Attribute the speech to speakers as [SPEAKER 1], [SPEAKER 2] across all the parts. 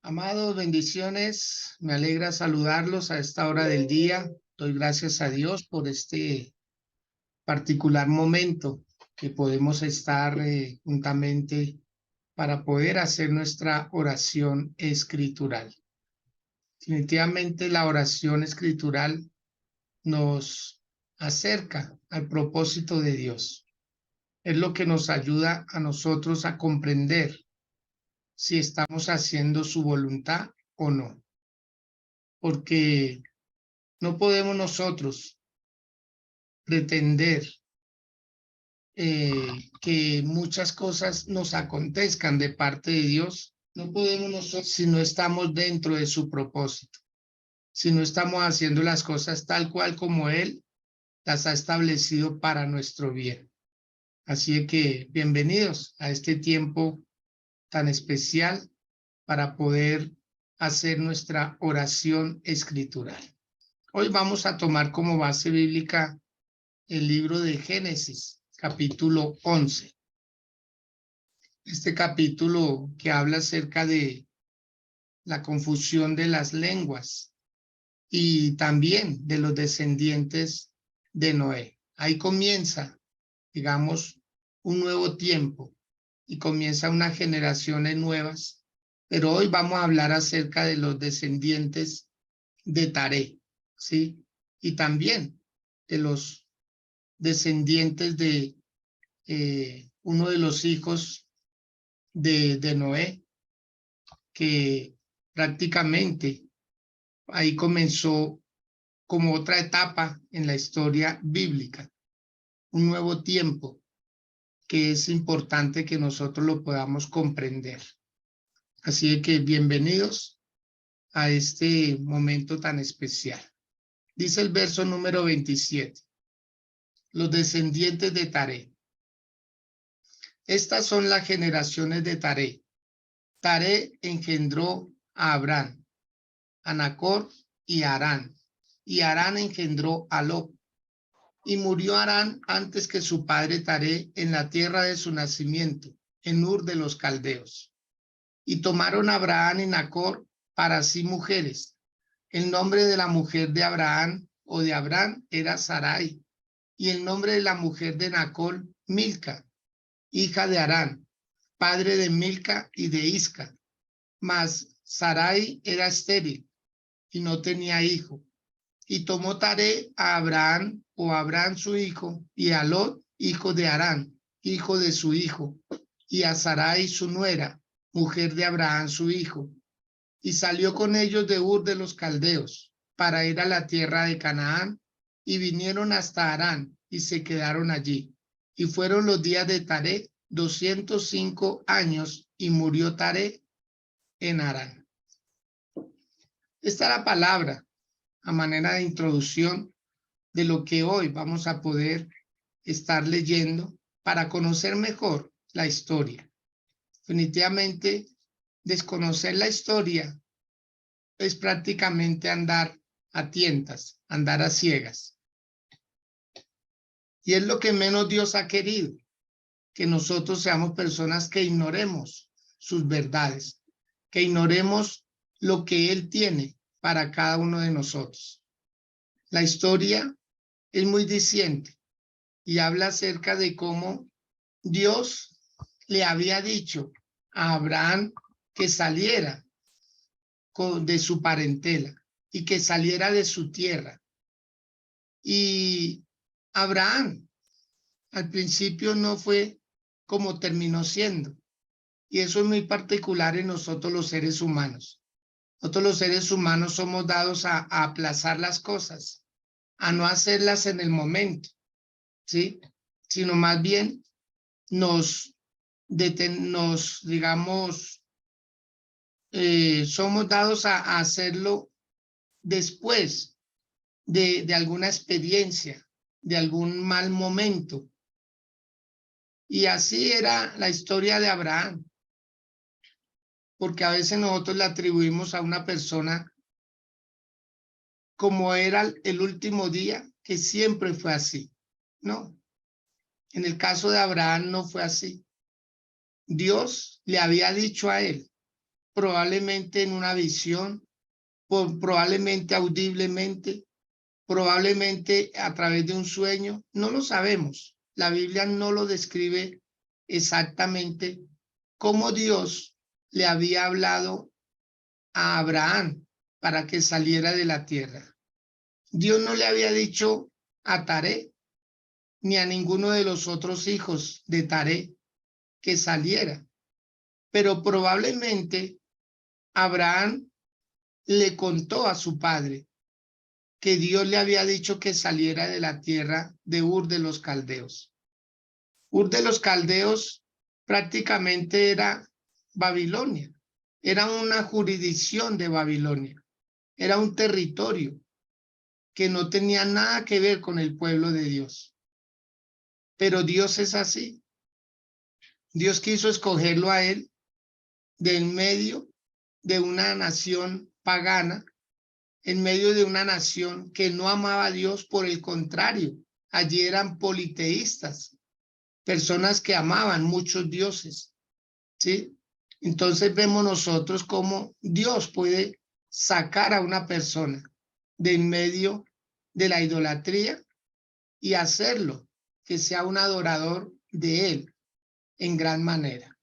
[SPEAKER 1] Amados, bendiciones. Me alegra saludarlos a esta hora del día. Doy gracias a Dios por este particular momento que podemos estar juntamente para poder hacer nuestra oración escritural. Definitivamente la oración escritural nos acerca al propósito de Dios. Es lo que nos ayuda a nosotros a comprender si estamos haciendo su voluntad o no. Porque no podemos nosotros pretender que muchas cosas nos acontezcan de parte de Dios. No podemos nosotros si no estamos dentro de su propósito, si no estamos haciendo las cosas tal cual como Él las ha establecido para nuestro bien. Así que bienvenidos a este tiempo tan especial para poder hacer nuestra oración escritural. Hoy vamos a tomar como base bíblica el libro de Génesis, capítulo 11. Este capítulo que habla acerca de la confusión de las lenguas y también de los descendientes de Noé. Ahí comienza, digamos, un nuevo tiempo y comienza unas generaciones nuevas, pero hoy vamos a hablar acerca de los descendientes de Taré, ¿sí? Y también de los descendientes de uno de los hijos de Noé, que prácticamente ahí comenzó como otra etapa en la historia bíblica, un nuevo tiempo que es importante que nosotros lo podamos comprender. Así que bienvenidos a este momento tan especial. Dice el verso número 27, los descendientes de Taré. Estas son las generaciones de Taré. Taré engendró a Abraham, a Nacor y a Harán. Y Harán engendró a Lot. Y murió Harán antes que su padre Taré en la tierra de su nacimiento, en Ur de los Caldeos. Y tomaron a Abraham y Nacor para sí mujeres. El nombre de la mujer de Abraham o de Abraham era Sarai. Y el nombre de la mujer de Nacor, Milca, hija de Harán, padre de Milca y de Isca. Mas Sarai era estéril y no tenía hijo. Y tomó Taré a Abraham o Abraham su hijo, y a Lot, hijo de Harán, hijo de su hijo, y a Sarai su nuera, mujer de Abraham su hijo. Y salió con ellos de Ur de los Caldeos, para ir a la tierra de Canaán, y vinieron hasta Harán, y se quedaron allí. Y fueron los días de Taré 205 años, y murió Taré en Harán. Esta es la palabra a manera de introducción de lo que hoy vamos a poder estar leyendo para conocer mejor la historia. Definitivamente, desconocer la historia es prácticamente andar a tientas, andar a ciegas. Y es lo que menos Dios ha querido, que nosotros seamos personas que ignoremos sus verdades, que ignoremos lo que Él tiene para cada uno de nosotros. La historia es muy diciente y habla acerca de cómo Dios le había dicho a Abraham que saliera de su parentela y que saliera de su tierra. Y Abraham al principio no fue como terminó siendo. Y eso es muy particular en nosotros los seres humanos. Nosotros los seres humanos somos dados a aplazar las cosas, a no hacerlas en el momento, ¿sí? Sino más bien nos digamos, somos dados a hacerlo después de alguna experiencia, de algún mal momento. Y así era la historia de Abraham, porque a veces nosotros le atribuimos a una persona como era el último día, que siempre fue así. No, en el caso de Abraham no fue así. Dios le había dicho a él, probablemente en una visión, probablemente audiblemente, probablemente a través de un sueño, no lo sabemos. La Biblia no lo describe exactamente cómo Dios le había hablado a Abraham para que saliera de la tierra. Dios no le había dicho a Taré ni a ninguno de los otros hijos de Taré que saliera, pero probablemente Abraham le contó a su padre que Dios le había dicho que saliera de la tierra de Ur de los Caldeos. Ur de los Caldeos prácticamente era Babilonia, era una jurisdicción de Babilonia, era un territorio que no tenía nada que ver con el pueblo de Dios. Pero Dios es así. Dios quiso escogerlo a él de en medio de una nación pagana, en medio de una nación que no amaba a Dios. Por el contrario, allí eran politeístas, personas que amaban muchos dioses, ¿sí? Entonces vemos nosotros cómo Dios puede sacar a una persona de en medio de la idolatría y hacerlo que sea un adorador de él en gran manera.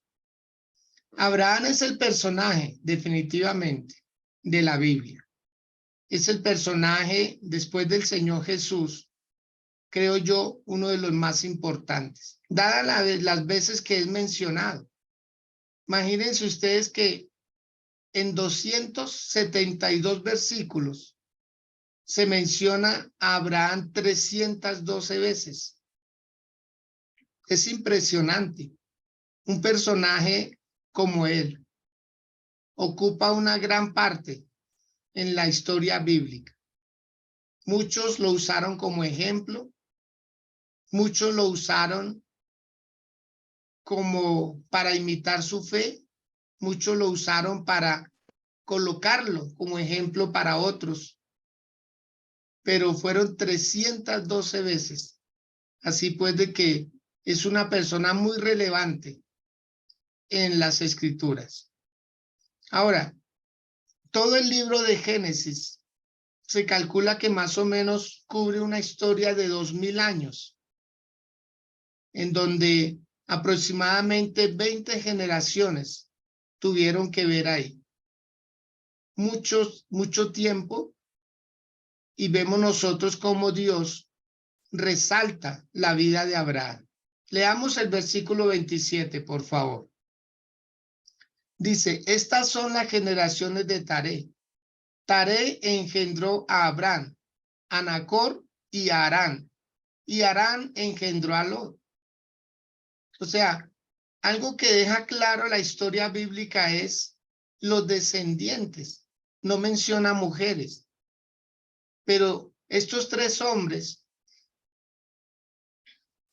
[SPEAKER 1] Abraham es el personaje definitivamente de la Biblia. Es el personaje después del Señor Jesús, creo yo, uno de los más importantes, dadas las veces que es mencionado. Imagínense ustedes que en 272 versículos se menciona a Abraham 312 veces. Es impresionante. Un personaje como él ocupa una gran parte en la historia bíblica. Muchos lo usaron como ejemplo, muchos lo usaron como para imitar su fe, muchos lo usaron para colocarlo como ejemplo para otros, pero fueron 312 veces. Así pues de que es una persona muy relevante en las Escrituras. Ahora, todo el libro de Génesis se calcula que más o menos cubre una historia de 2000 años, en donde aproximadamente 20 generaciones tuvieron que ver ahí. Mucho tiempo, y vemos nosotros cómo Dios resalta la vida de Abraham. Leamos el versículo 27, por favor. Dice, estas son las generaciones de Taré. Taré engendró a Abraham, a Nacor y a Harán. Y Harán engendró a Lot. O sea, algo que deja claro la historia bíblica es los descendientes. No menciona mujeres. Pero estos tres hombres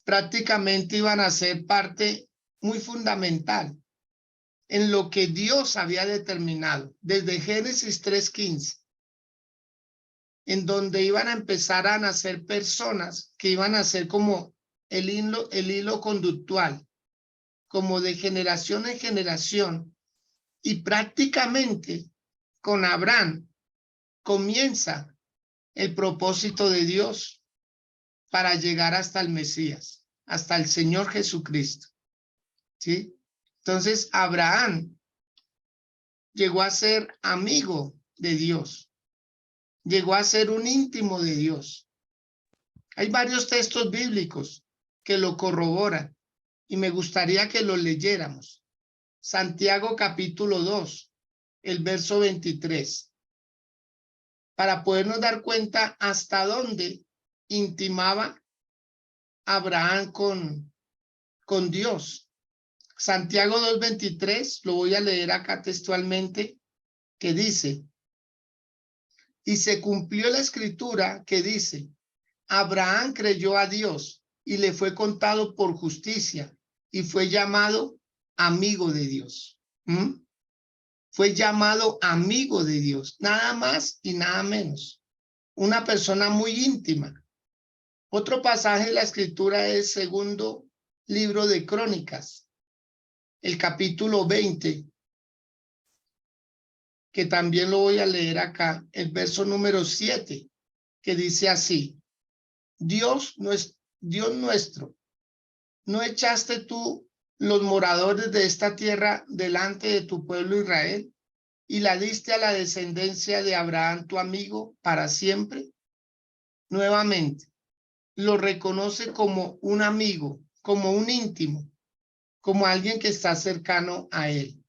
[SPEAKER 1] prácticamente iban a ser parte muy fundamental en lo que Dios había determinado desde Génesis 3:15, en donde iban a empezar a nacer personas que iban a ser como el hilo conductual, como de generación en generación, y prácticamente con Abraham comienza el propósito de Dios para llegar hasta el Mesías, hasta el Señor Jesucristo, ¿sí? Entonces, Abraham llegó a ser amigo de Dios, llegó a ser un íntimo de Dios. Hay varios textos bíblicos que lo corroboran y me gustaría que los leyéramos. Santiago capítulo 2, el verso 23, para podernos dar cuenta hasta dónde intimaba Abraham con Dios. Santiago 2:23, lo voy a leer acá textualmente, que dice, y se cumplió la escritura que dice, Abraham creyó a Dios y le fue contado por justicia y fue llamado amigo de Dios. Fue llamado amigo de Dios, nada más y nada menos. Una persona muy íntima. Otro pasaje de la escritura es segundo libro de Crónicas, el capítulo 20, que también lo voy a leer acá, el verso número 7, que dice así: Dios nuestro, ¿no echaste tú los moradores de esta tierra delante de tu pueblo Israel y la diste a la descendencia de Abraham, tu amigo, para siempre? Nuevamente, lo reconoce como un amigo, como un íntimo, como alguien que está cercano a él.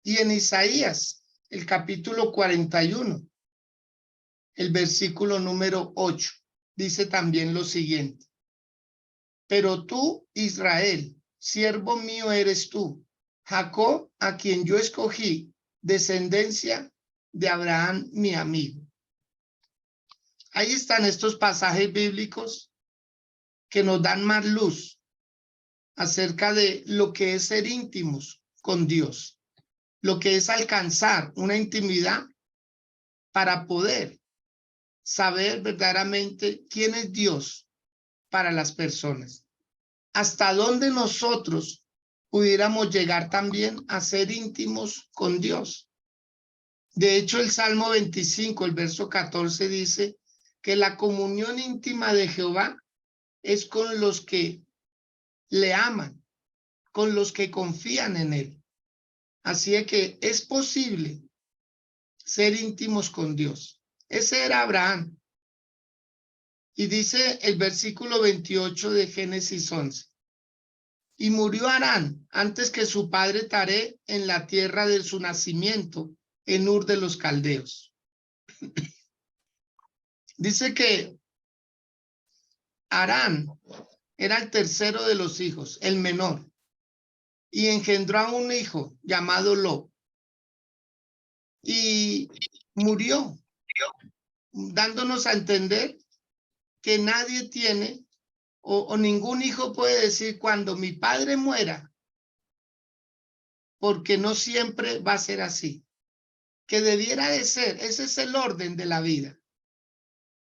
[SPEAKER 1] Y en Isaías, el capítulo 41, el versículo número 8, dice también lo siguiente: pero tú, Israel, siervo mío eres tú, Jacob, a quien yo escogí, descendencia de Abraham, mi amigo. Ahí están estos pasajes bíblicos que nos dan más luz acerca de lo que es ser íntimos con Dios, lo que es alcanzar una intimidad para poder saber verdaderamente quién es Dios para las personas. Hasta dónde nosotros pudiéramos llegar también a ser íntimos con Dios. De hecho, el Salmo 25, el verso 14 dice que la comunión íntima de Jehová es con los que le aman, con los que confían en él. Así es que es posible ser íntimos con Dios. Ese era Abraham. Y dice el versículo 28 de Génesis 11. Y murió Harán antes que su padre Taré en la tierra de su nacimiento, en Ur de los Caldeos. Dice que Harán era el tercero de los hijos, el menor, y engendró a un hijo llamado Lot. Y murió, dándonos a entender que nadie tiene o ningún hijo puede decir cuando mi padre muera, porque no siempre va a ser así. Que debiera de ser, ese es el orden de la vida,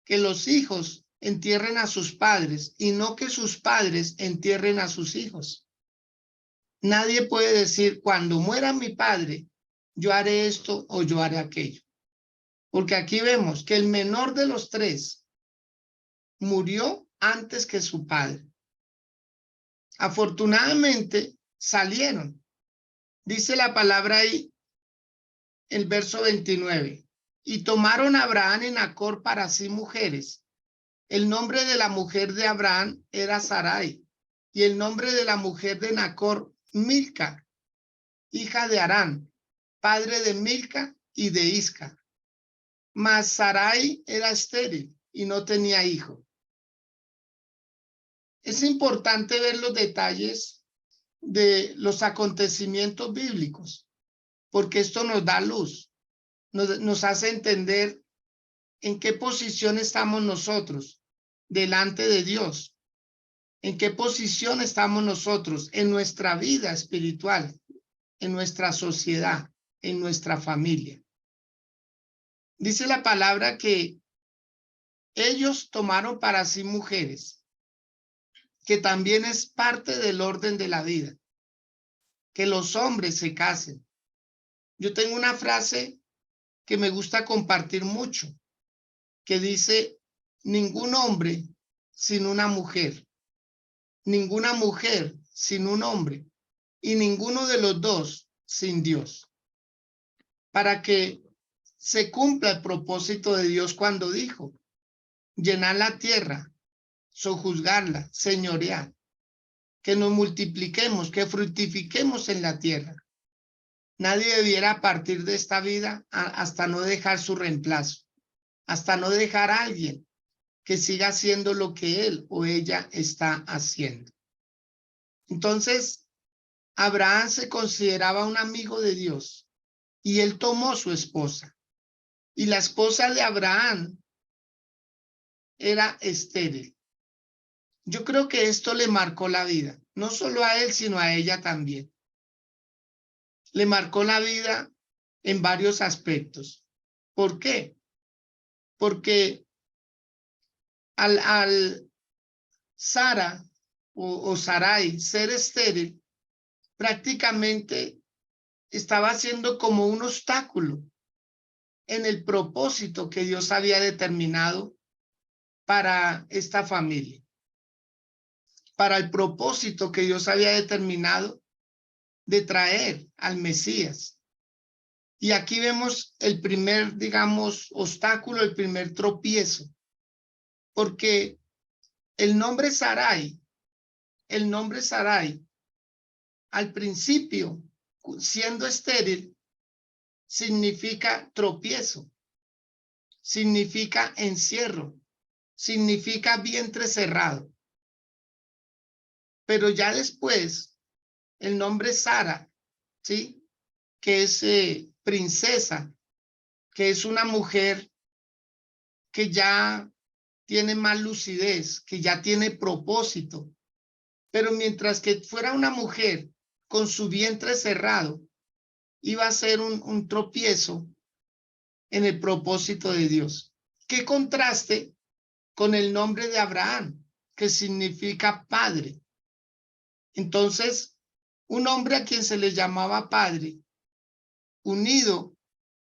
[SPEAKER 1] que los hijos entierren a sus padres y no que sus padres entierren a sus hijos. Nadie puede decir cuando muera mi padre, yo haré esto o yo haré aquello. Porque aquí vemos que el menor de los tres murió antes que su padre. Afortunadamente salieron. Dice la palabra ahí, el verso 29. Y tomaron a Abraham y Nacor para sí mujeres. El nombre de la mujer de Abraham era Sarai, y el nombre de la mujer de Nacor, Milca, hija de Harán, padre de Milca y de Isca. Mas Sarai era estéril y no tenía hijo. Es importante ver los detalles de los acontecimientos bíblicos, porque esto nos da luz, nos hace entender en qué posición estamos nosotros delante de Dios, en qué posición estamos nosotros en nuestra vida espiritual, en nuestra sociedad, en nuestra familia. Dice la palabra que ellos tomaron para sí mujeres, que también es parte del orden de la vida, que los hombres se casen. Yo tengo una frase que me gusta compartir mucho, que dice: ningún hombre sin una mujer, ninguna mujer sin un hombre, y ninguno de los dos sin Dios. Para que se cumpla el propósito de Dios cuando dijo: llenar la tierra, sojuzgarla, señorear, que nos multipliquemos, que fructifiquemos en la tierra. Nadie debiera partir de esta vida hasta no dejar su reemplazo, hasta no dejar a alguien que siga haciendo lo que él o ella está haciendo. Entonces, Abraham se consideraba un amigo de Dios y él tomó su esposa. Y la esposa de Abraham era estéril. Yo creo que esto le marcó la vida, no solo a él, sino a ella también. Le marcó la vida en varios aspectos. ¿Por qué? Porque al Sara o Sarai ser estéril, prácticamente estaba siendo como un obstáculo en el propósito que Dios había determinado para esta familia, para el propósito que Dios había determinado de traer al Mesías. Y aquí vemos el primer, digamos, obstáculo, el primer tropiezo, porque el nombre Sarai, al principio, siendo estéril, significa tropiezo, significa encierro, significa vientre cerrado. Pero ya después, el nombre Sara, ¿sí? Que es princesa, que es una mujer que ya tiene más lucidez, que ya tiene propósito. Pero mientras que fuera una mujer con su vientre cerrado, iba a ser un tropiezo en el propósito de Dios. ¿Qué contraste con el nombre de Abraham, que significa padre? Entonces, un hombre a quien se le llamaba padre, unido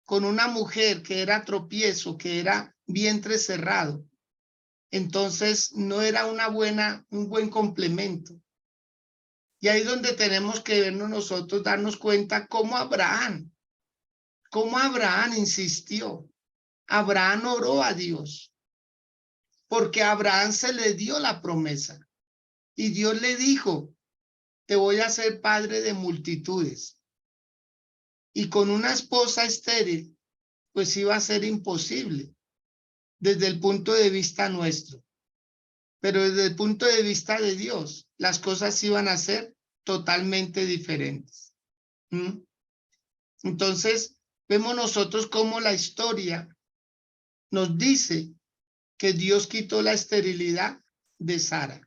[SPEAKER 1] con una mujer que era tropiezo, que era vientre cerrado, entonces no era un buen complemento. Y ahí es donde tenemos que vernos nosotros, darnos cuenta cómo Abraham insistió. Abraham oró a Dios, porque a Abraham se le dio la promesa. Y Dios le dijo, te voy a hacer padre de multitudes. Y con una esposa estéril, pues iba a ser imposible desde el punto de vista nuestro. Pero desde el punto de vista de Dios, las cosas iban a ser totalmente diferentes. Entonces, vemos nosotros cómo la historia nos dice que Dios quitó la esterilidad de Sara,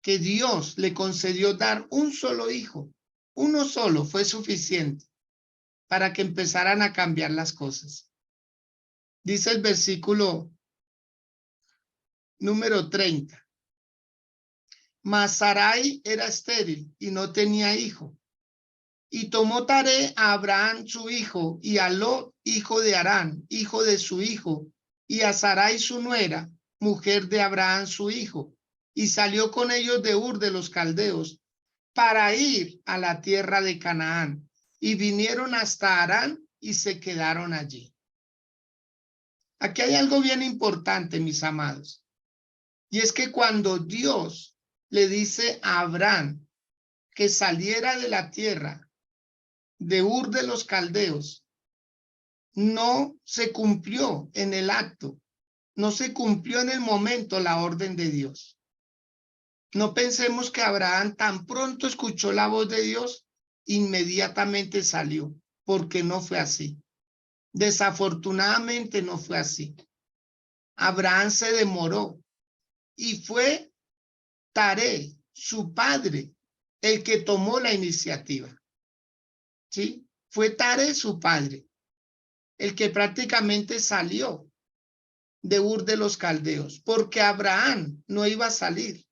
[SPEAKER 1] que Dios le concedió dar un solo hijo, uno solo fue suficiente para que empezaran a cambiar las cosas. Dice el versículo número 30. Mas Sarai era estéril y no tenía hijo. Y tomó Taré a Abraham su hijo, y a Lot, hijo de Harán, hijo de su hijo, y a Sarai su nuera, mujer de Abraham su hijo, y salió con ellos de Ur de los Caldeos, para ir a la tierra de Canaán, y vinieron hasta Harán y se quedaron allí. Aquí hay algo bien importante, mis amados, y es que cuando Dios le dice a Abraham que saliera de la tierra de Ur de los Caldeos, no se cumplió en el acto, no se cumplió en el momento la orden de Dios. No pensemos que Abraham tan pronto escuchó la voz de Dios, inmediatamente salió, porque no fue así. Desafortunadamente no fue así. Abraham se demoró y fue Taré, su padre, el que tomó la iniciativa. ¿Sí? Fue Taré, su padre, el que prácticamente salió de Ur de los Caldeos, porque Abraham no iba a salir.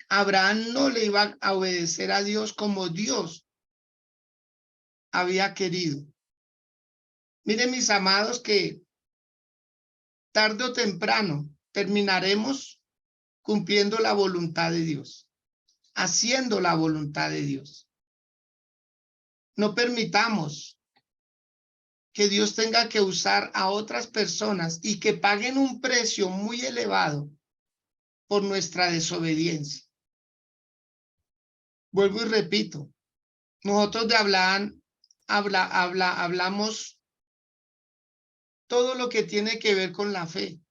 [SPEAKER 1] Abraham no le iba a obedecer a Dios como Dios había querido. Miren, mis amados, que tarde o temprano terminaremos cumpliendo la voluntad de Dios, haciendo la voluntad de Dios. No permitamos que Dios tenga que usar a otras personas y que paguen un precio muy elevado por nuestra desobediencia. Vuelvo y repito, nosotros de hablamos todo lo que tiene que ver con la fe,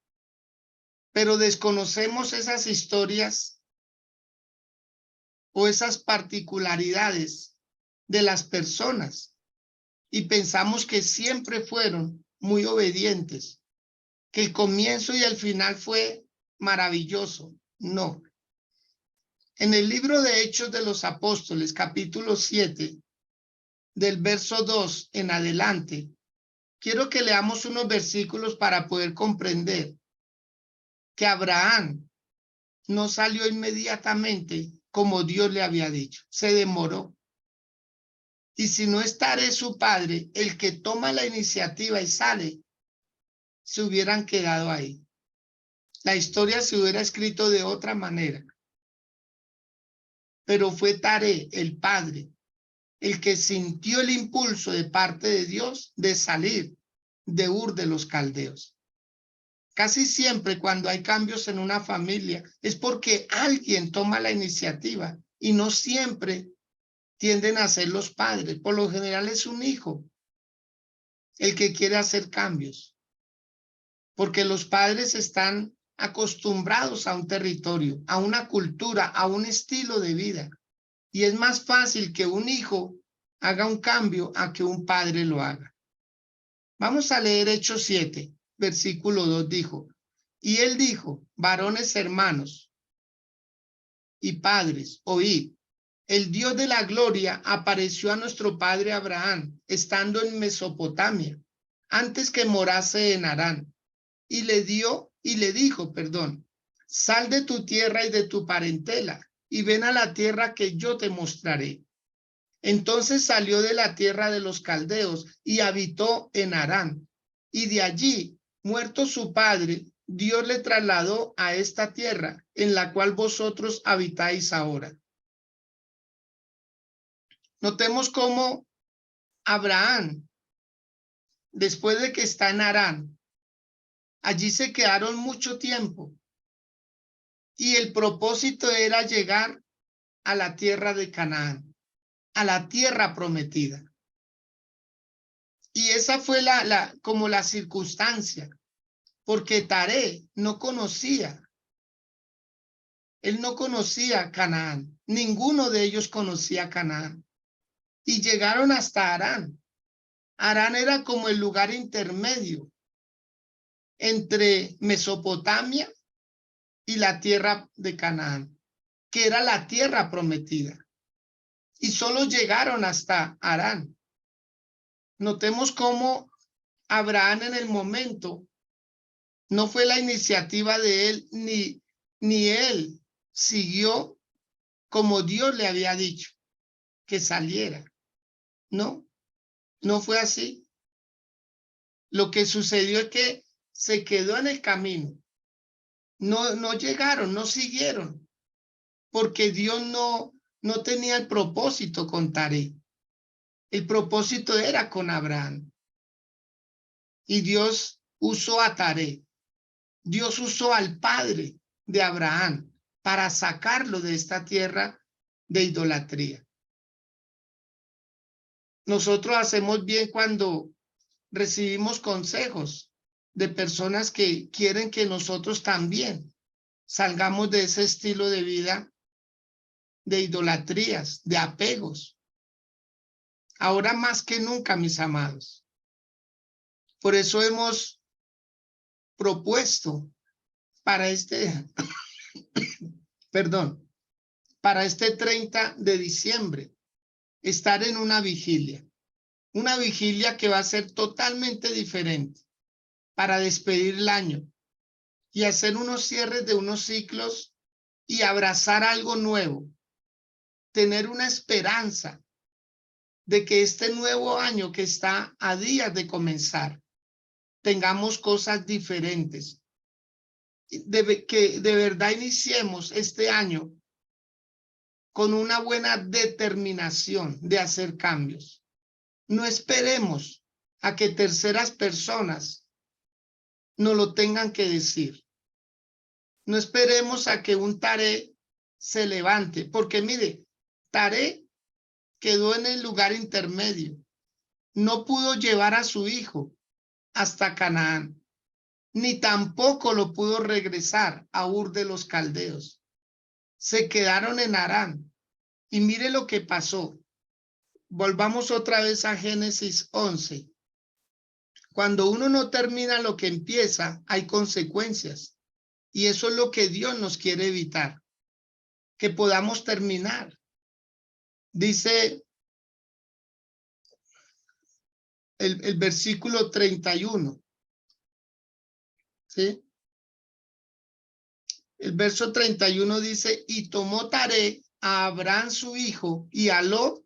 [SPEAKER 1] pero desconocemos esas historias o esas particularidades de las personas y pensamos que siempre fueron muy obedientes, que el comienzo y el final fue maravilloso. No. En el libro de Hechos de los Apóstoles, capítulo 7, del verso 2 en adelante, quiero que leamos unos versículos para poder comprender que Abraham no salió inmediatamente como Dios le había dicho, se demoró. Y si no es Taré su padre, el que toma la iniciativa y sale, se hubieran quedado ahí. La historia se hubiera escrito de otra manera. Pero fue Taré, el padre, el que sintió el impulso de parte de Dios de salir de Ur de los Caldeos. Casi siempre cuando hay cambios en una familia es porque alguien toma la iniciativa y no siempre tienden a ser los padres. Por lo general es un hijo el que quiere hacer cambios, porque los padres están acostumbrados a un territorio, a una cultura, a un estilo de vida. Y es más fácil que un hijo haga un cambio a que un padre lo haga. Vamos a leer Hechos 7, versículo 2 dijo, y él dijo, varones hermanos y padres, oíd, el Dios de la gloria apareció a nuestro padre Abraham, estando en Mesopotamia, antes que morase en Harán, y le dijo, sal de tu tierra y de tu parentela, y ven a la tierra que yo te mostraré. Entonces salió de la tierra de los caldeos y habitó en Harán, y de allí, muerto su padre, Dios le trasladó a esta tierra en la cual vosotros habitáis ahora. Notemos cómo Abraham, después de que está en Harán, allí se quedaron mucho tiempo y el propósito era llegar a la tierra de Canaán, a la tierra prometida. Y esa fue como la circunstancia, porque Taré no conocía, él no conocía Canaán, ninguno de ellos conocía Canaán. Y llegaron hasta Harán. Harán era como el lugar intermedio entre Mesopotamia y la tierra de Canaán, que era la tierra prometida. Y solo llegaron hasta Harán. Notemos cómo Abraham en el momento no fue la iniciativa de él, ni él siguió como Dios le había dicho que saliera. No, no fue así. Lo que sucedió es que se quedó en el camino. No llegaron, no siguieron, porque Dios no tenía el propósito con Taré. El propósito era con Abraham. Y Dios usó a Taré. Dios usó al padre de Abraham para sacarlo de esta tierra de idolatría. Nosotros hacemos bien cuando recibimos consejos de personas que quieren que nosotros también salgamos de ese estilo de vida de idolatrías, de apegos. Ahora más que nunca, mis amados. Por eso hemos propuesto para para este 30 de diciembre, estar en una vigilia que va a ser totalmente diferente para despedir el año y hacer unos cierres de unos ciclos y abrazar algo nuevo, tener una esperanza de que este nuevo año que está a días de comenzar, tengamos cosas diferentes, que de verdad iniciemos este año con una buena determinación de hacer cambios. No esperemos a que terceras personas nos lo tengan que decir. No esperemos a que un Taré se levante, porque mire, Taré quedó en el lugar intermedio. No pudo llevar a su hijo hasta Canaán, ni tampoco lo pudo regresar a Ur de los Caldeos. Se quedaron en Harán. Y mire lo que pasó. Volvamos otra vez a Génesis 11. Cuando uno no termina lo que empieza, hay consecuencias. Y eso es lo que Dios nos quiere evitar, que podamos terminar. Dice el versículo 31. ¿Sí? El verso 31 dice, y tomó Taré a Abraham su hijo y a Lot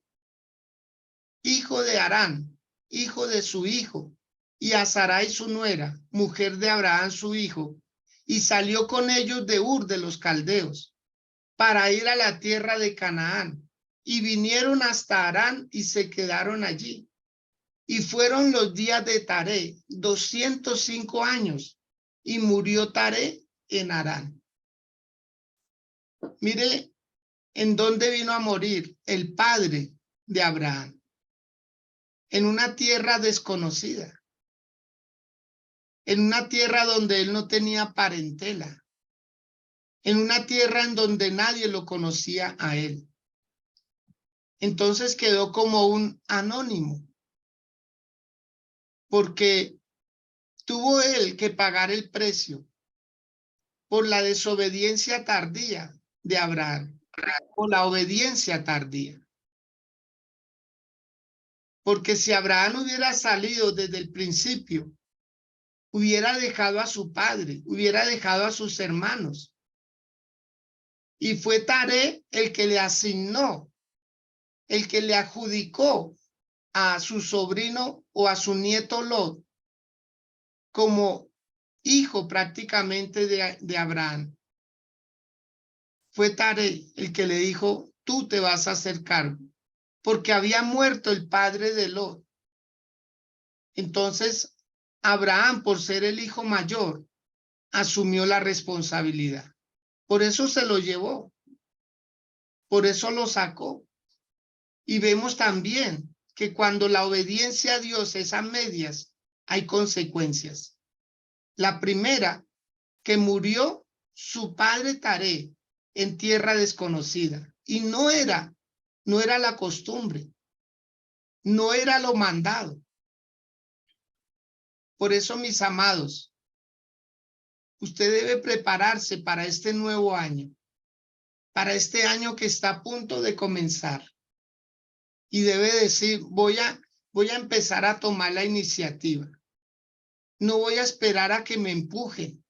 [SPEAKER 1] hijo de Harán, hijo de su hijo, y a Sarai su nuera, mujer de Abraham su hijo, y salió con ellos de Ur de los Caldeos, para ir a la tierra de Canaán, y vinieron hasta Harán y se quedaron allí. Y fueron los días de Taré, 205 años, y murió Taré en Harán. Mire en dónde vino a morir el padre de Abraham, en una tierra desconocida, en una tierra donde él no tenía parentela, en una tierra en donde nadie lo conocía a él. Entonces quedó como un anónimo, porque tuvo él que pagar el precio por la desobediencia tardía de Abraham, por la obediencia tardía. Porque si Abraham hubiera salido desde el principio, hubiera dejado a su padre, hubiera dejado a sus hermanos. Y fue Taré el que le asignó, el que le adjudicó a su sobrino o a su nieto Lot como hijo prácticamente de Abraham. Fue Taré el que le dijo, tú te vas a hacer cargo, porque había muerto el padre de Lot. Entonces, Abraham, por ser el hijo mayor, asumió la responsabilidad. Por eso se lo llevó, por eso lo sacó. Y vemos también que cuando la obediencia a Dios es a medias, hay consecuencias. La primera, que murió su padre Taré en tierra desconocida. Y no era la costumbre, no era lo mandado. Por eso, mis amados, usted debe prepararse para este nuevo año, para este año que está a punto de comenzar. Y debe decir, voy a empezar a tomar la iniciativa. No voy a esperar a que me empujen.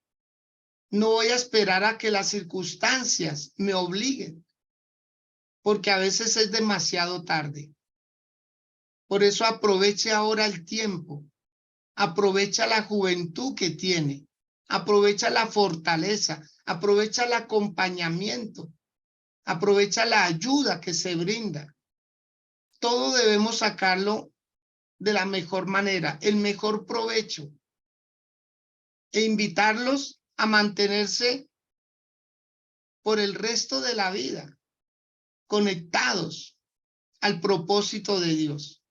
[SPEAKER 1] No voy a esperar a que las circunstancias me obliguen, porque a veces es demasiado tarde. Por eso aproveche ahora el tiempo. Aprovecha la juventud que tiene. Aprovecha la fortaleza. Aprovecha el acompañamiento. Aprovecha la ayuda que se brinda. Todo debemos sacarlo de la mejor manera, el mejor provecho, e invitarlos a mantenerse por el resto de la vida conectados al propósito de Dios.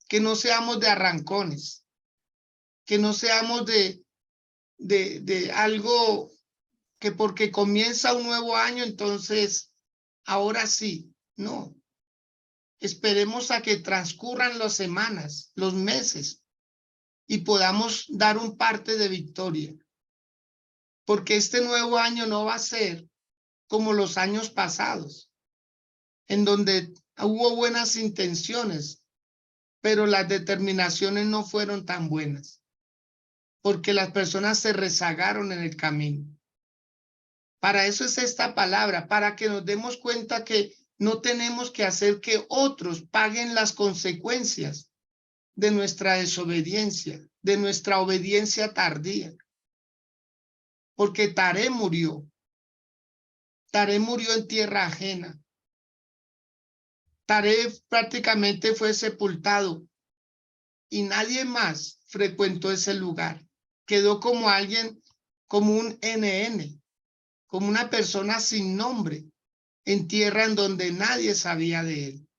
[SPEAKER 1] Que no seamos de arrancones, que no seamos de algo que porque comienza un nuevo año, entonces ahora sí. No, esperemos a que transcurran las semanas, los meses, y podamos dar un parte de victoria. Porque este nuevo año no va a ser como los años pasados, en donde hubo buenas intenciones, pero las determinaciones no fueron tan buenas, porque las personas se rezagaron en el camino. Para eso es esta palabra, para que nos demos cuenta que no tenemos que hacer que otros paguen las consecuencias de nuestra desobediencia, de nuestra obediencia tardía. Porque Taré murió en tierra ajena. Taré prácticamente fue sepultado y nadie más frecuentó ese lugar. Quedó como alguien, como un NN, como una persona sin nombre, en tierra en donde nadie sabía de él.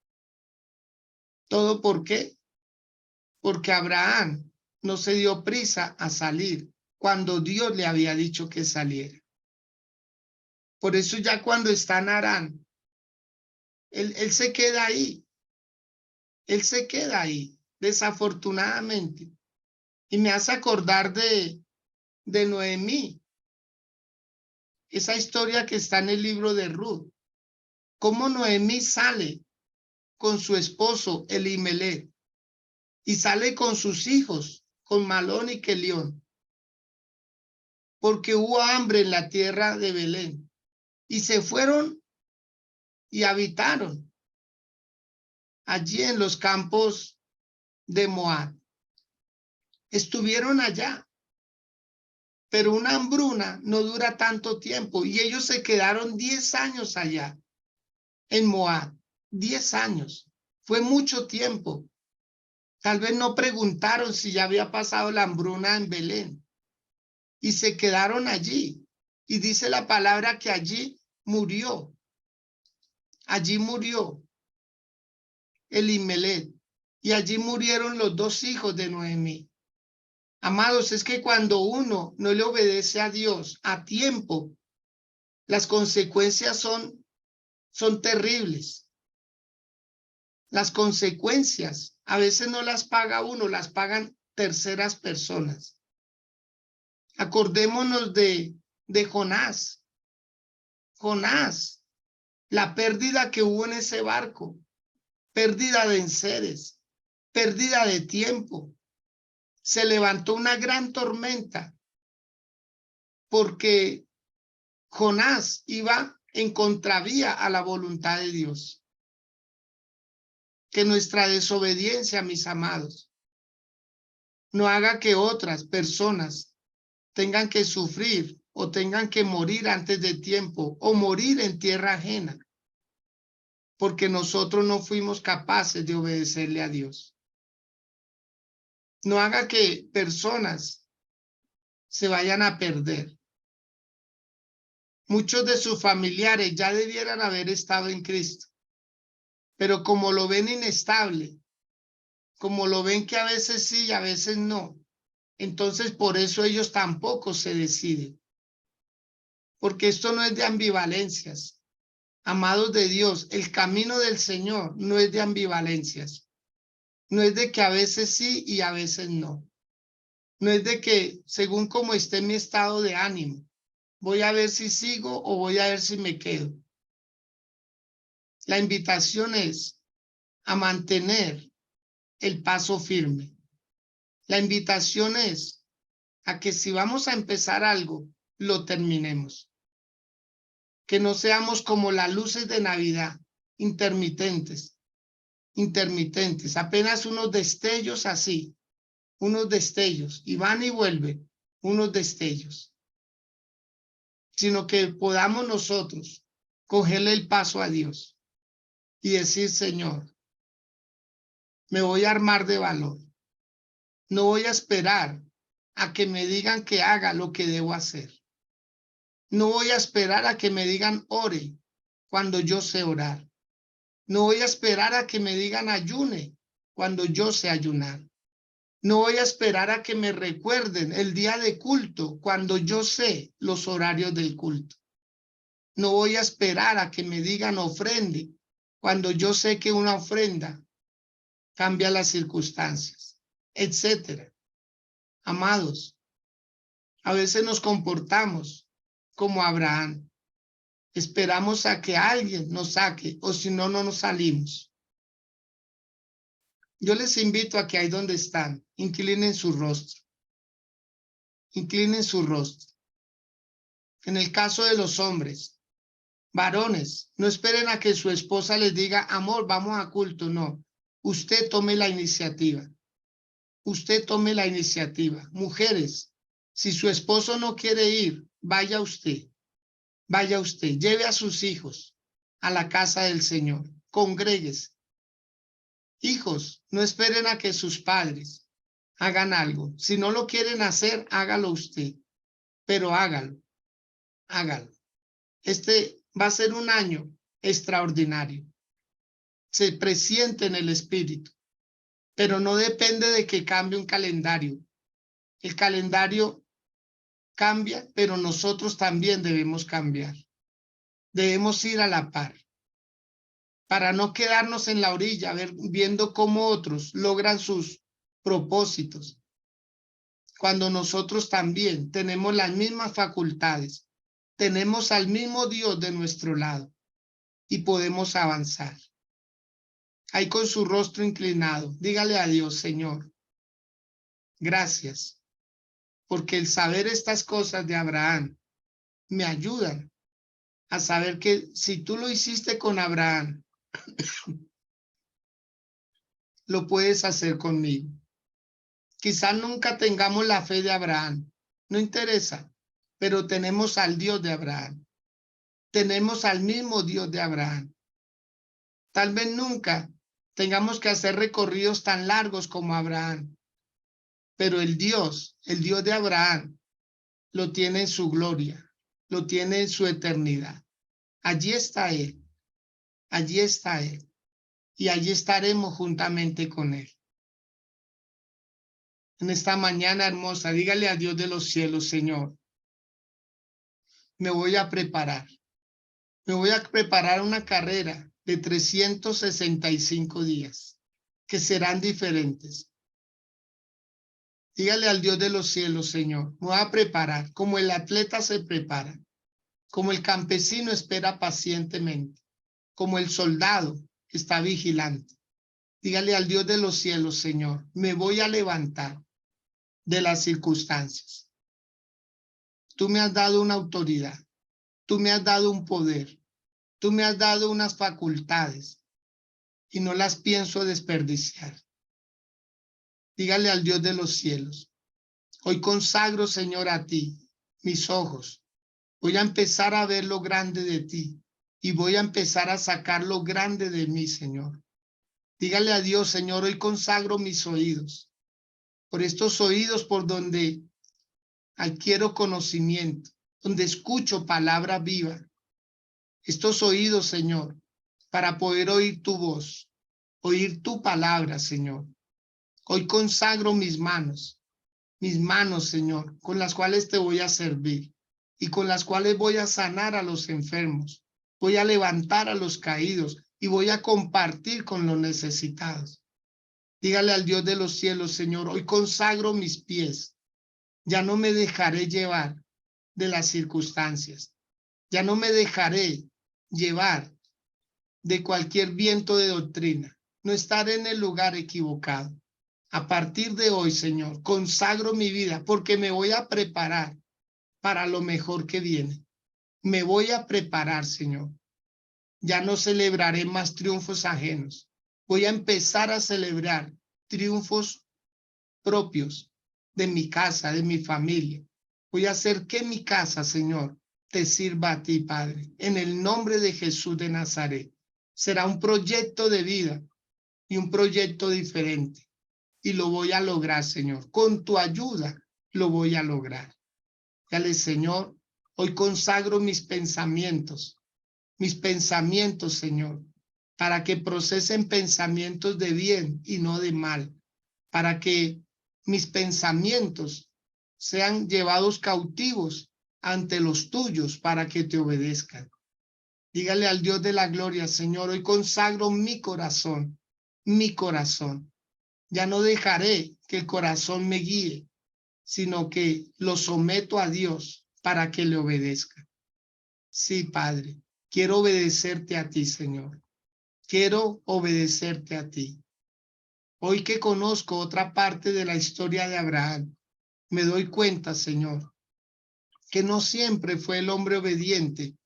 [SPEAKER 1] ¿Todo por qué? Porque Abraham no se dio prisa a salir cuando Dios le había dicho que saliera. Por eso ya cuando está en Harán, él se queda ahí. Él se queda ahí, desafortunadamente. Y me hace acordar de Noemí, esa historia que está en el libro de Ruth. Cómo Noemí sale con su esposo Elimelech y sale con sus hijos, con Malón y Kelión, porque hubo hambre en la tierra de Belén. Y se fueron y habitaron allí en los campos de Moab. Estuvieron allá, pero una hambruna no dura tanto tiempo y ellos se quedaron 10 años allá en Moab. 10 años. Fue mucho tiempo. Tal vez no preguntaron si ya había pasado la hambruna en Belén y se quedaron allí. Y dice la palabra que allí murió. Allí murió Elimelech y allí murieron los 2 hijos de Noemí. Amados, es que cuando uno no le obedece a Dios a tiempo, las consecuencias son terribles. Las consecuencias a veces no las paga uno, las pagan terceras personas. Acordémonos de Jonás. Jonás, la pérdida que hubo en ese barco, pérdida de enseres, pérdida de tiempo. Se levantó una gran tormenta porque Jonás iba en contravía a la voluntad de Dios. Que nuestra desobediencia, mis amados, no haga que otras personas tengan que sufrir o tengan que morir antes de tiempo o morir en tierra ajena, porque nosotros no fuimos capaces de obedecerle a Dios. No haga que personas se vayan a perder. Muchos de sus familiares ya debieran haber estado en Cristo, pero como lo ven inestable, como lo ven que a veces sí y a veces no, entonces por eso ellos tampoco se deciden. Porque esto no es de ambivalencias. Amados de Dios, el camino del Señor no es de ambivalencias. No es de que a veces sí y a veces no. No es de que según como esté mi estado de ánimo, voy a ver si sigo o voy a ver si me quedo. La invitación es a mantener el paso firme. La invitación es a que si vamos a empezar algo, lo terminemos. Que no seamos como las luces de Navidad, intermitentes, apenas unos destellos así, unos destellos, y van y vuelven, unos destellos. Sino que podamos nosotros cogerle el paso a Dios y decir, Señor, me voy a armar de valor. No voy a esperar a que me digan que haga lo que debo hacer. No voy a esperar a que me digan ore cuando yo sé orar. No voy a esperar a que me digan ayune cuando yo sé ayunar. No voy a esperar a que me recuerden el día de culto cuando yo sé los horarios del culto. No voy a esperar a que me digan ofrende cuando yo sé que una ofrenda cambia las circunstancias, etcétera. Amados, a veces nos comportamos como Abraham. Esperamos a que alguien nos saque o si no, no nos salimos. Yo les invito a que ahí donde están, inclinen su rostro. Inclinen su rostro. En el caso de los hombres, varones, no esperen a que su esposa les diga, amor, vamos a culto. No, usted tome la iniciativa. Usted tome la iniciativa. Mujeres, si su esposo no quiere ir, vaya usted. Vaya usted, lleve a sus hijos a la casa del Señor. Congréguese. Hijos, no esperen a que sus padres hagan algo. Si no lo quieren hacer, hágalo usted, pero hágalo, hágalo. Este va a ser un año extraordinario. Se presiente en el espíritu, pero no depende de que cambie un calendario. El calendario cambia, pero nosotros también debemos cambiar. Debemos ir a la par para no quedarnos en la orilla viendo cómo otros logran sus propósitos, cuando nosotros también tenemos las mismas facultades, tenemos al mismo Dios de nuestro lado y podemos avanzar. Ahí con su rostro inclinado, dígale a Dios, Señor, gracias, porque el saber estas cosas de Abraham me ayudan a saber que si tú lo hiciste con Abraham, lo puedes hacer conmigo. Quizás nunca tengamos la fe de Abraham, no interesa, pero tenemos al Dios de Abraham. Tenemos al mismo Dios de Abraham. Tal vez nunca tengamos que hacer recorridos tan largos como Abraham, pero el Dios de Abraham, lo tiene en su gloria, lo tiene en su eternidad. Allí está Él, allí está Él, y allí estaremos juntamente con Él. En esta mañana hermosa, dígale a Dios de los cielos: Señor, me voy a preparar. Me voy a preparar una carrera de 365 días, que serán diferentes. Dígale al Dios de los cielos: Señor, me voy a preparar como el atleta se prepara, como el campesino espera pacientemente, como el soldado está vigilante. Dígale al Dios de los cielos: Señor, me voy a levantar de las circunstancias. Tú me has dado una autoridad, tú me has dado un poder, tú me has dado unas facultades y no las pienso desperdiciar. Dígale al Dios de los cielos: hoy consagro, Señor, a ti mis ojos. Voy a empezar a ver lo grande de ti y voy a empezar a sacar lo grande de mí, Señor. Dígale a Dios: Señor, hoy consagro mis oídos. Por estos oídos por donde adquiero conocimiento, donde escucho palabra viva. Estos oídos, Señor, para poder oír tu voz, oír tu palabra, Señor. Hoy consagro mis manos, Señor, con las cuales te voy a servir y con las cuales voy a sanar a los enfermos, voy a levantar a los caídos y voy a compartir con los necesitados. Dígale al Dios de los cielos: Señor, hoy consagro mis pies. Ya no me dejaré llevar de las circunstancias. Ya no me dejaré llevar de cualquier viento de doctrina. No estaré en el lugar equivocado. A partir de hoy, Señor, consagro mi vida porque me voy a preparar para lo mejor que viene. Me voy a preparar, Señor. Ya no celebraré más triunfos ajenos. Voy a empezar a celebrar triunfos propios de mi casa, de mi familia. Voy a hacer que mi casa, Señor, te sirva a ti, Padre. En el nombre de Jesús de Nazaret. Será un proyecto de vida y un proyecto diferente. Y lo voy a lograr, Señor. Con tu ayuda lo voy a lograr. Dale, Señor, hoy consagro mis pensamientos, Señor, para que procesen pensamientos de bien y no de mal, para que mis pensamientos sean llevados cautivos ante los tuyos para que te obedezcan. Dígale al Dios de la gloria: Señor, hoy consagro mi corazón, mi corazón. Ya no dejaré que el corazón me guíe, sino que lo someto a Dios para que le obedezca. Sí, Padre, quiero obedecerte a ti, Señor. Quiero obedecerte a ti. Hoy que conozco otra parte de la historia de Abraham, me doy cuenta, Señor, que no siempre fue el hombre obediente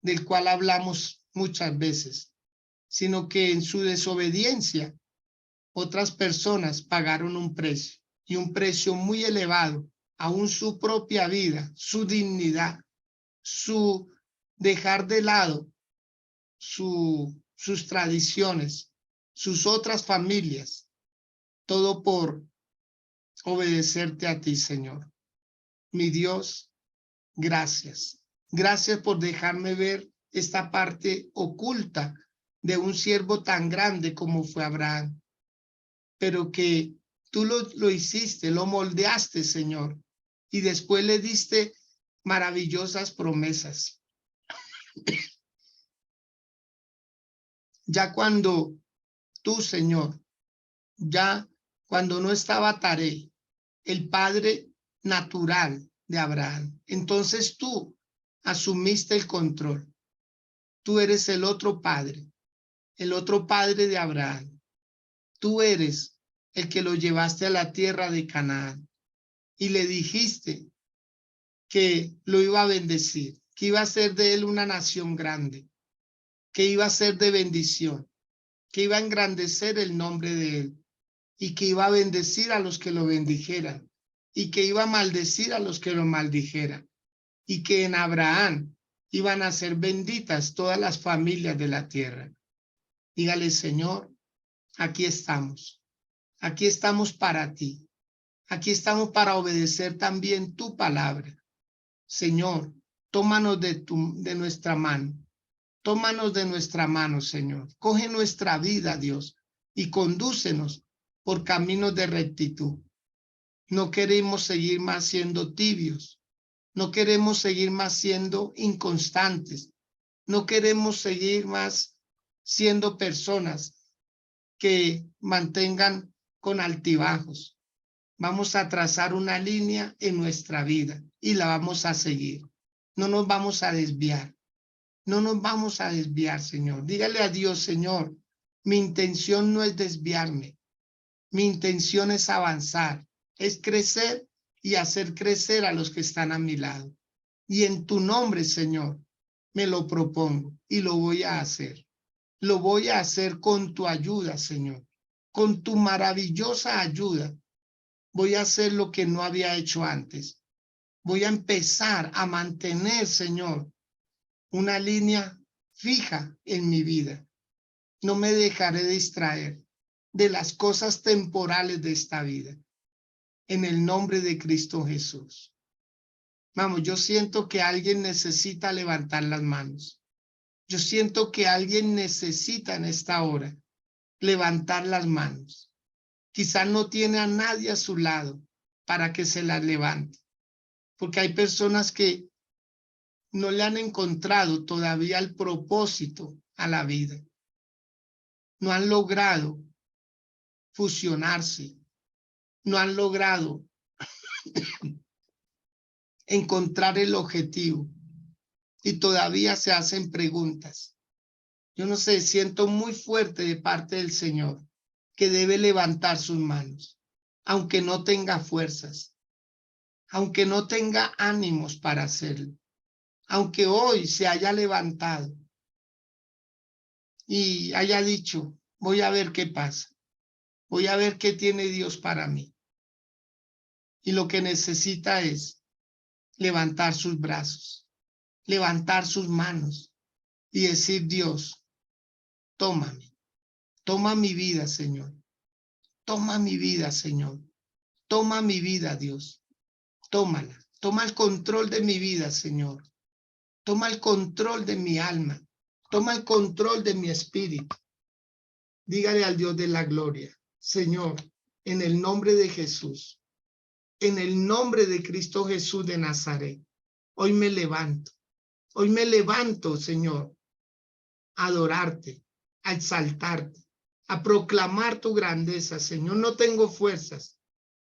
[SPEAKER 1] del cual hablamos muchas veces, sino que en su desobediencia otras personas pagaron un precio, y un precio muy elevado, aún su propia vida, su dignidad, su dejar de lado sus tradiciones, sus otras familias, todo por obedecerte a ti, Señor. Mi Dios, gracias. Gracias por dejarme ver esta parte oculta de un siervo tan grande como fue Abraham, pero que tú lo hiciste, lo moldeaste, Señor, y después le diste maravillosas promesas. Ya cuando tú, Señor, ya cuando no estaba Taré, el padre natural de Abraham, entonces tú asumiste el control. Tú eres el otro padre de Abraham. Tú eres el que lo llevaste a la tierra de Canaán y le dijiste que lo iba a bendecir, que iba a ser de él una nación grande, que iba a ser de bendición. que iba a engrandecer el nombre de él y que iba a bendecir a los que lo bendijeran y que iba a maldecir a los que lo maldijeran y que en Abraham iban a ser benditas todas las familias de la tierra. Dígale, Señor, aquí estamos para ti, aquí estamos para obedecer también tu palabra. Señor, tómanos de nuestra mano, tómanos de nuestra mano, Señor, coge nuestra vida, Dios, y condúcenos por caminos de rectitud. No queremos seguir más siendo tibios, no queremos seguir más siendo inconstantes, no queremos seguir más siendo personas que mantengan con altibajos. Vamos a trazar una línea en nuestra vida y la vamos a seguir. No nos vamos a desviar. No nos vamos a desviar, Señor. Dígale a Dios, Señor, mi intención no es desviarme. Mi intención es avanzar, es crecer y hacer crecer a los que están a mi lado. Y en tu nombre, Señor, me lo propongo y lo voy a hacer. Lo voy a hacer con tu ayuda, Señor. Con tu maravillosa ayuda. Voy a hacer lo que no había hecho antes. Voy a empezar a mantener, Señor, una línea fija en mi vida. No me dejaré distraer de las cosas temporales de esta vida. En el nombre de Cristo Jesús. Vamos, yo siento que alguien necesita levantar las manos. Yo siento que alguien necesita en esta hora levantar las manos. Quizá no tiene a nadie a su lado para que se las levante. Porque hay personas que no le han encontrado todavía el propósito a la vida. No han logrado fusionarse. No han logrado encontrar el objetivo. Y todavía se hacen preguntas. Yo no sé, siento muy fuerte de parte del Señor que debe levantar sus manos, aunque no tenga fuerzas, aunque no tenga ánimos para hacerlo, aunque hoy se haya levantado y haya dicho, voy a ver qué pasa, voy a ver qué tiene Dios para mí. Y lo que necesita es levantar sus brazos, levantar sus manos y decir, Dios, tómame, toma mi vida, Señor, toma mi vida, Señor, toma mi vida, Dios, tómala, toma el control de mi vida, Señor, toma el control de mi alma, toma el control de mi espíritu. Dígale al Dios de la gloria, Señor, en el nombre de Jesús, en el nombre de Cristo Jesús de Nazaret, hoy me levanto, Señor, a adorarte, a exaltarte, a proclamar tu grandeza, Señor. No tengo fuerzas,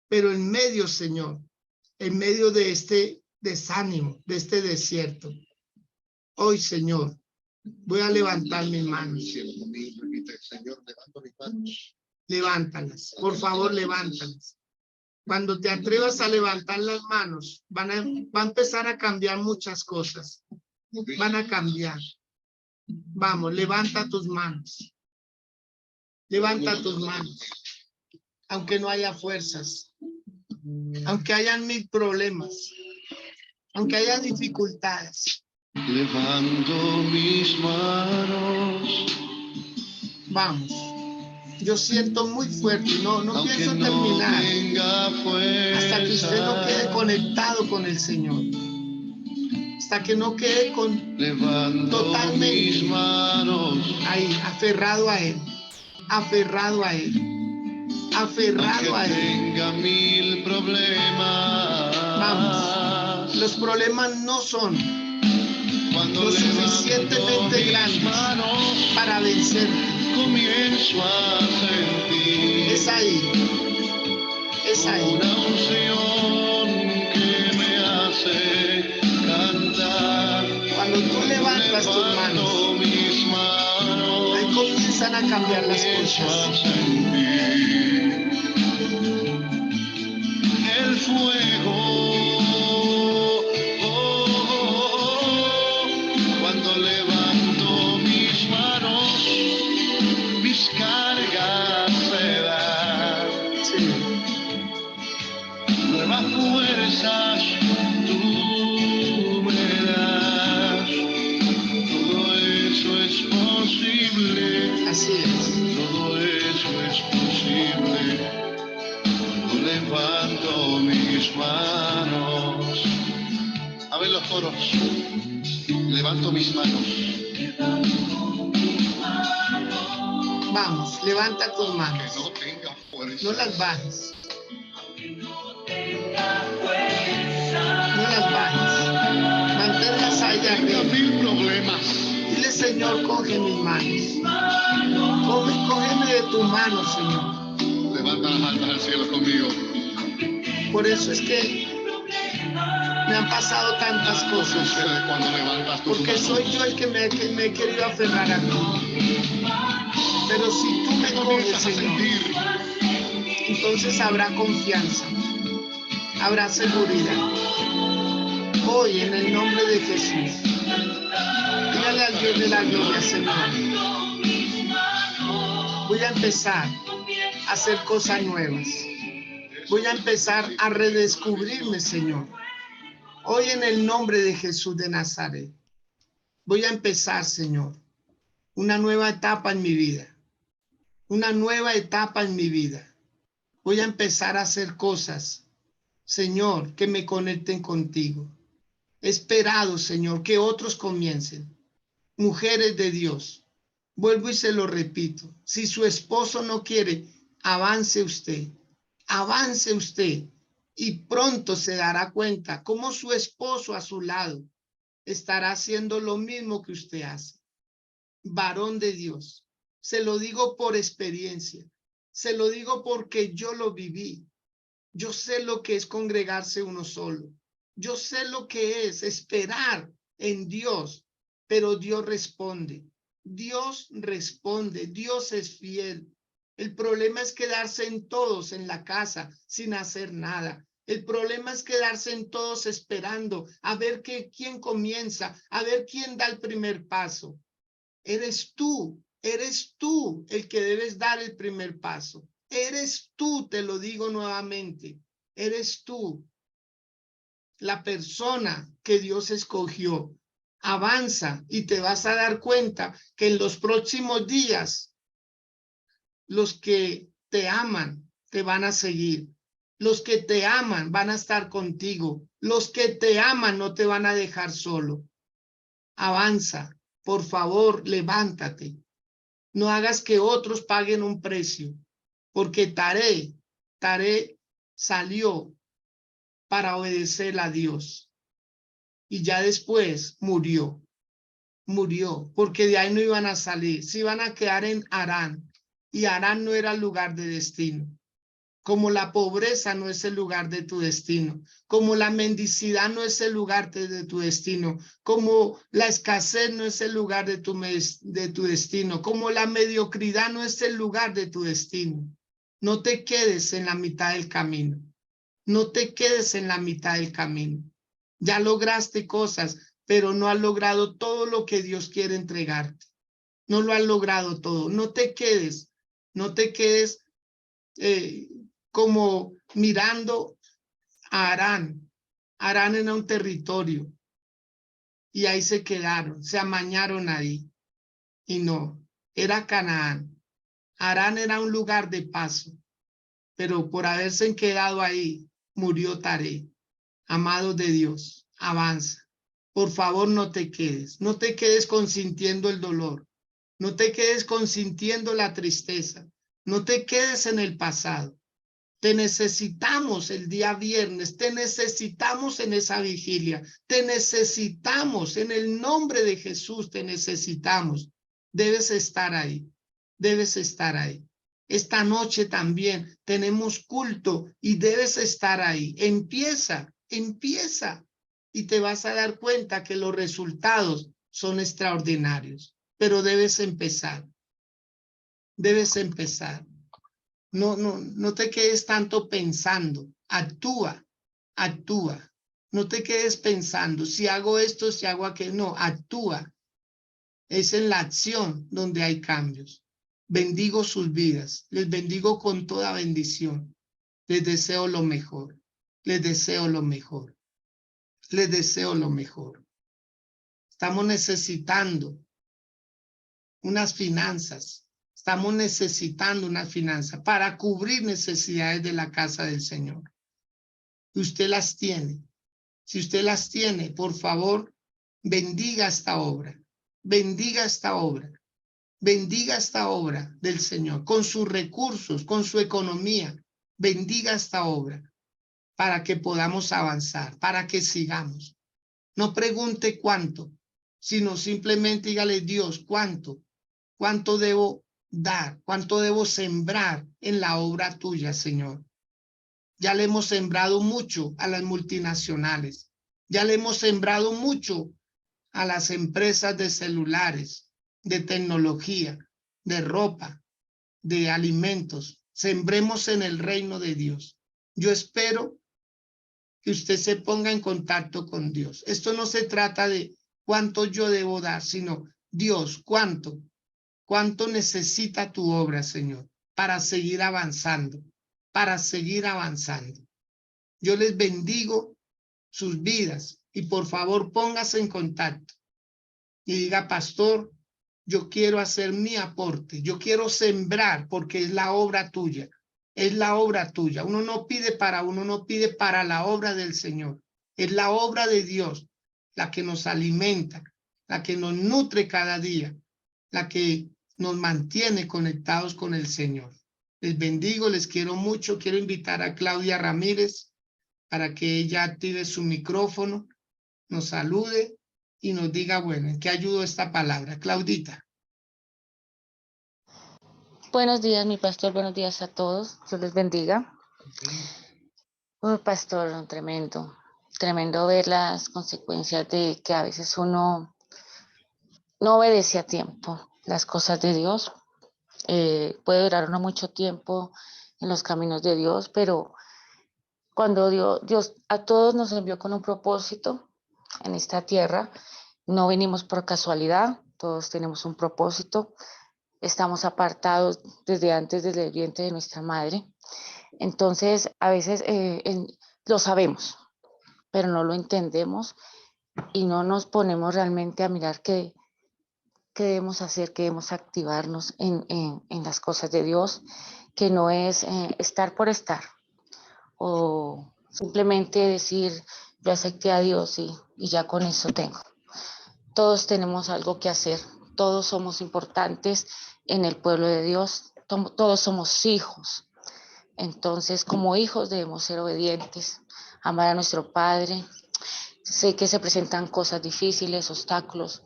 [SPEAKER 1] pero en medio, Señor, en medio de este desánimo, de este desierto, hoy, Señor, voy a levantar mis manos. Levántalas, por favor, levántalas. Cuando te atrevas a levantar las manos, va a empezar a cambiar muchas cosas. Van a cambiar. Vamos, levanta tus manos. Levanta tus manos. Aunque no haya fuerzas. Aunque hayan mil problemas. Aunque haya dificultades.
[SPEAKER 2] Levanto mis manos.
[SPEAKER 1] Vamos. Yo siento muy fuerte. No pienso terminar. Hasta que usted no quede conectado con el Señor. Hasta que no quede totalmente
[SPEAKER 2] mis manos.
[SPEAKER 1] Ahí, aferrado a Él. Aferrado a Él. Aferrado a Él.
[SPEAKER 2] Tenga mil problemas.
[SPEAKER 1] Vamos. Los problemas no son lo suficientemente grandes para vencer.
[SPEAKER 2] Comienzo a sentir.
[SPEAKER 1] Es ahí. Es ahí.
[SPEAKER 2] Una unción que me hace cantar.
[SPEAKER 1] Cuando tú levantas tus manos, ahí comienzan a cambiar las cosas.
[SPEAKER 2] El fuego. Cuando levanto mis manos, mis promesas tú me das. Todo eso es posible.
[SPEAKER 1] Así es.
[SPEAKER 2] Todo eso es posible. Cuando levanto mis manos. A ver los coros. Levanto mis manos.
[SPEAKER 1] Vamos, levanta tus manos.
[SPEAKER 2] Que no tenga fuerza.
[SPEAKER 1] No las bajes. No las bajes. Manténlas ahí
[SPEAKER 2] Tenga
[SPEAKER 1] arriba.
[SPEAKER 2] 1000 problemas.
[SPEAKER 1] Dile, Señor, coge mis manos. Cógeme de tu mano, Señor.
[SPEAKER 2] Levanta las altas al cielo conmigo.
[SPEAKER 1] Por eso es que me han pasado tantas
[SPEAKER 2] Algo
[SPEAKER 1] cosas.
[SPEAKER 2] sucede cuando levantas tus
[SPEAKER 1] Porque
[SPEAKER 2] manos.
[SPEAKER 1] soy yo el que me he querido aferrar a ti. Pero si tú me coges,
[SPEAKER 2] Comienzas a
[SPEAKER 1] Señor,
[SPEAKER 2] sentir
[SPEAKER 1] entonces habrá confianza. Habrá seguridad. Hoy, en el nombre de Jesús, dígale al Dios de la gloria, Señor, voy a empezar a hacer cosas nuevas. Voy a empezar a redescubrirme, Señor. Hoy, en el nombre de Jesús de Nazaret, voy a empezar, Señor, una nueva etapa en mi vida. Una nueva etapa en mi vida. Voy a empezar a hacer cosas, Señor, que me conecten contigo. He esperado, Señor, que otros comiencen. Mujeres de Dios, vuelvo y se lo repito. Si su esposo no quiere, avance usted. Avance usted. Y pronto se dará cuenta cómo su esposo a su lado estará haciendo lo mismo que usted hace. Varón de Dios, se lo digo por experiencia. Se lo digo porque yo lo viví. Yo sé lo que es congregarse uno solo. Yo sé lo que es esperar en Dios, pero Dios responde. Dios responde. Dios es fiel. El problema es quedarse en todos en la casa sin hacer nada. El problema es quedarse en todos esperando a ver quién comienza, a ver quién da el primer paso. Eres tú el que debes dar el primer paso. Eres tú, te lo digo nuevamente, eres tú la persona que Dios escogió. Avanza y te vas a dar cuenta que en los próximos días los que te aman te van a seguir. Los que te aman van a estar contigo. Los que te aman no te van a dejar solo. Avanza, por favor, levántate. No hagas que otros paguen un precio, porque Taré salió para obedecer a Dios y ya después murió, porque de ahí no iban a salir, se iban a quedar en Harán y Harán no era el lugar de destino. Como la pobreza no es el lugar de tu destino, como la mendicidad no es el lugar de tu destino, como la escasez no es el lugar de tu destino, como la mediocridad no es el lugar de tu destino. No te quedes en la mitad del camino, no te quedes en la mitad del camino. Ya lograste cosas, pero no has logrado todo lo que Dios quiere entregarte. No lo has logrado todo. No te quedes como mirando a Harán. Harán era un territorio y ahí se quedaron, se amañaron ahí y no, era Canaán. Harán era un lugar de paso, pero por haberse quedado ahí, murió Taré. Amado de Dios, avanza. Por favor, no te quedes consintiendo el dolor, no te quedes consintiendo la tristeza, no te quedes en el pasado. Te necesitamos el día viernes, te necesitamos en esa vigilia, te necesitamos en el nombre de Jesús, te necesitamos. Debes estar ahí, debes estar ahí. Esta noche también tenemos culto y debes estar ahí. Empieza y te vas a dar cuenta que los resultados son extraordinarios, pero debes empezar. No te quedes tanto pensando, actúa. No te quedes pensando, si hago esto, si hago aquello, no, actúa. Es en la acción donde hay cambios. Bendigo sus vidas, les bendigo con toda bendición. Les deseo lo mejor. Les deseo lo mejor. Les deseo lo mejor. Estamos necesitando unas finanzas. Estamos necesitando unas finanzas para cubrir necesidades de la casa del Señor. Y usted las tiene. Si usted las tiene, por favor, bendiga esta obra. Bendiga esta obra. Bendiga esta obra del Señor con sus recursos, con su economía. Bendiga esta obra para que podamos avanzar, para que sigamos. No pregunte cuánto, sino simplemente dígale, Dios, ¿cuánto? ¿Cuánto debo dar? ¿Cuánto debo sembrar en la obra tuya, Señor? Ya le hemos sembrado mucho a las multinacionales. Ya le hemos sembrado mucho a las empresas de celulares, de tecnología, de ropa, de alimentos. Sembremos en el reino de Dios. Yo espero que usted se ponga en contacto con Dios. Esto no se trata de cuánto yo debo dar, sino Dios, cuánto necesita tu obra, Señor, para seguir avanzando, para seguir avanzando. Yo les bendigo sus vidas y por favor póngase en contacto y diga, pastor, yo quiero hacer mi aporte, yo quiero sembrar porque es la obra tuya. Es la obra tuya. Uno no pide para uno, no pide para la obra del Señor. Es la obra de Dios la que nos alimenta, la que nos nutre cada día, la que nos mantiene conectados con el Señor. Les bendigo, les quiero mucho. Quiero invitar a Claudia Ramírez para que ella active su micrófono, nos salude y nos diga, bueno, ¿en qué ayudó esta palabra? Claudita.
[SPEAKER 3] Buenos días, mi pastor, buenos días a todos. Dios les bendiga. Pastor, tremendo. Tremendo ver las consecuencias de que a veces uno no obedece a tiempo las cosas de Dios. Puede durar uno mucho tiempo en los caminos de Dios, pero cuando Dios a todos nos envió con un propósito en esta tierra, no venimos por casualidad, todos tenemos un propósito. Estamos apartados desde antes del vientre de nuestra madre. Entonces, a veces lo sabemos, pero no lo entendemos y no nos ponemos realmente a mirar qué debemos hacer, qué debemos activarnos en las cosas de Dios, que no es estar por estar o simplemente decir, yo acepté a Dios y ya con eso tengo. Todos tenemos algo que hacer, todos somos importantes en el pueblo de Dios, todos somos hijos. Entonces, como hijos debemos ser obedientes, amar a nuestro Padre. Sé que se presentan cosas difíciles, obstáculos,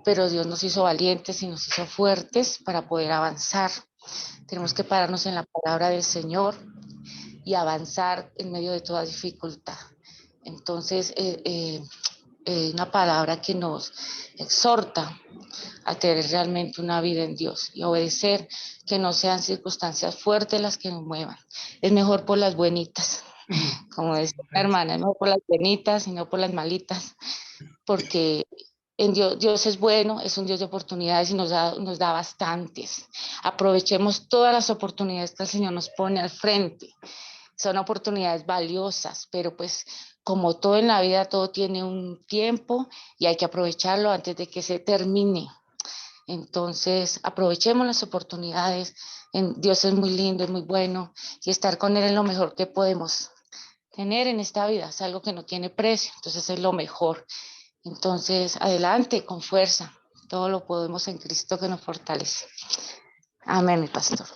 [SPEAKER 3] pero Dios nos hizo valientes y nos hizo fuertes para poder avanzar. Tenemos que pararnos en la palabra del Señor y avanzar en medio de toda dificultad. Entonces, una palabra que nos exhorta a tener realmente una vida en Dios y obedecer, que no sean circunstancias fuertes las que nos muevan. Es mejor por las buenitas, como decía la hermana, es mejor por las buenitas y no por las malitas, porque en Dios es bueno, es un Dios de oportunidades y nos da bastantes. Aprovechemos todas las oportunidades que el Señor nos pone al frente. Son oportunidades valiosas, pero pues como todo en la vida, todo tiene un tiempo y hay que aprovecharlo antes de que se termine. Entonces, aprovechemos las oportunidades. Dios es muy lindo, es muy bueno y estar con Él es lo mejor que podemos tener en esta vida. Es algo que no tiene precio, entonces es lo mejor. Entonces, adelante, con fuerza. Todo lo podemos en Cristo que nos fortalece. Amén, mi pastor.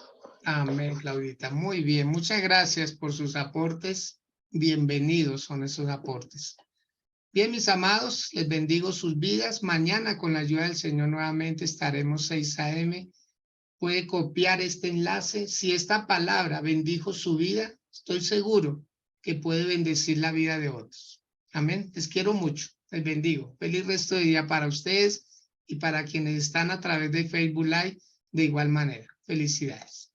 [SPEAKER 1] Amén, Claudita. Muy bien. Muchas gracias por sus aportes. Bienvenidos son esos aportes. Bien, mis amados, les bendigo sus vidas. Mañana, con la ayuda del Señor, nuevamente estaremos 6 a.m. Puede copiar este enlace. Si esta palabra bendijo su vida, estoy seguro que puede bendecir la vida de otros. Amén. Les quiero mucho. Les bendigo. Feliz resto de día para ustedes y para quienes están a través de Facebook Live de igual manera. Felicidades.